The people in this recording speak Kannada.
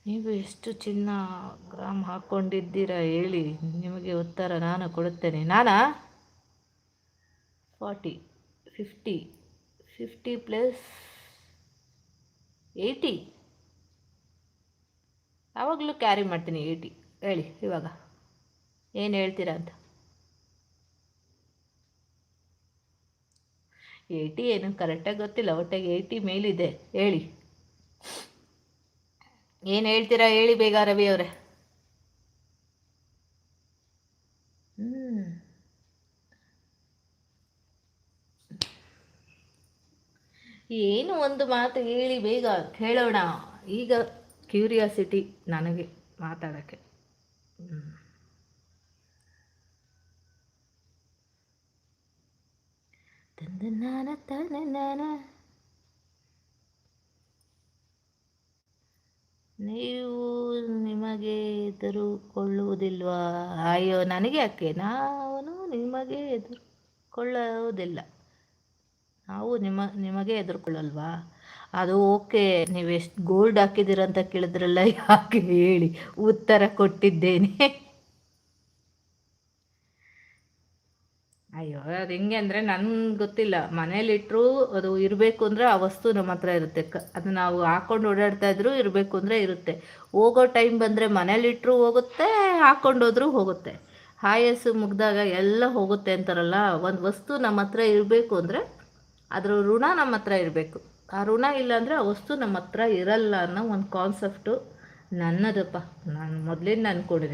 ನೀವು ಎಷ್ಟು ಚಿನ್ನ ಗ್ರಾಮ್ ಹಾಕ್ಕೊಂಡಿದ್ದೀರಾ ಹೇಳಿ, ನಿಮಗೆ ಉತ್ತರ ನಾನು ಕೊಡುತ್ತೇನೆ. ನಾನಾ 40, 50, 50 ಪ್ಲಸ್ 80. ಯಾವಾಗಲೂ ಕ್ಯಾರಿ ಮಾಡ್ತೀನಿ 80. ಹೇಳಿ ಇವಾಗ ಏನು ಹೇಳ್ತೀರಾ ಅಂತ. 80 ಏನು ಕರೆಕ್ಟಾಗಿ ಗೊತ್ತಿಲ್ಲ, ಒಟ್ಟಿಗೆ 80 ಮೇಲಿದೆ. ಹೇಳಿ ಏನು ಹೇಳ್ತೀರಾ ಹೇಳಿ ಬೇಗ ರವಿ ಅವರೇ. ಏನು ಒಂದು ಮಾತು ಹೇಳಿ ಬೇಗ ಕೇಳೋಣ. ಈಗ ಕ್ಯೂರಿಯಾಸಿಟಿ ನನಗೆ ಮಾತಾಡೋಕ್ಕೆ. ತಂದನಾನ ತನನಾನ. ನೀವು ನಿಮಗೆ ಎದುರುಕೊಳ್ಳುವುದಿಲ್ವಾ? ಅಯ್ಯೋ ನನಗೆ ಯಾಕೆ, ನಾನು ನಿಮಗೆ ಎದುರುಕೊಳ್ಳುವುದಿಲ್ಲ. ನಾವು ನಿಮಗೆ ಎದುರ್ಕೊಳ್ಳಲ್ವಾ? ಅದು ಓಕೆ. ನೀವು ಎಷ್ಟು ಗೋಲ್ಡ್ ಹಾಕಿದ್ದೀರಂತ ಕೇಳಿದ್ರಲ್ಲ, ಯಾಕೆ ಹೇಳಿ, ಉತ್ತರ ಕೊಟ್ಟಿದ್ದೇನೆ. ಅಯ್ಯೋ ಅದು ಹೆಂಗೆ ಅಂದರೆ ನನ್ಗೆ ಗೊತ್ತಿಲ್ಲ. ಮನೇಲಿಟ್ಟರು ಅದು ಇರಬೇಕು ಅಂದರೆ ಆ ವಸ್ತು ನಮ್ಮ ಹತ್ರ ಇರುತ್ತೆ. ಅದು ನಾವು ಹಾಕ್ಕೊಂಡು ಓಡಾಡ್ತಾ ಇದ್ರು ಇರಬೇಕು ಅಂದರೆ ಇರುತ್ತೆ. ಹೋಗೋ ಟೈಮ್ ಬಂದರೆ ಮನೇಲಿಟ್ಟರು ಹೋಗುತ್ತೆ, ಹಾಕ್ಕೊಂಡೋದ್ರೂ ಹೋಗುತ್ತೆ. ಆಯಸ್ಸು ಮುಗ್ದಾಗ ಎಲ್ಲ ಹೋಗುತ್ತೆ ಅಂತಾರಲ್ಲ, ಒಂದು ವಸ್ತು ನಮ್ಮ ಹತ್ರ ಇರಬೇಕು ಅಂದರೆ ಅದ್ರ ಋಣ ನಮ್ಮ ಹತ್ರ ಇರಬೇಕು. ಆ ಋಣ ಇಲ್ಲಾಂದರೆ ಆ ವಸ್ತು ನಮ್ಮ ಹತ್ರ ಇರಲ್ಲ ಅನ್ನೋ ಒಂದು ಕಾನ್ಸೆಪ್ಟು ನನ್ನದಪ್ಪ. ನಾನು ಮೊದಲಿಂದ ಅಂದ್ಕೊಂಡಿದ್ದೀನಿ.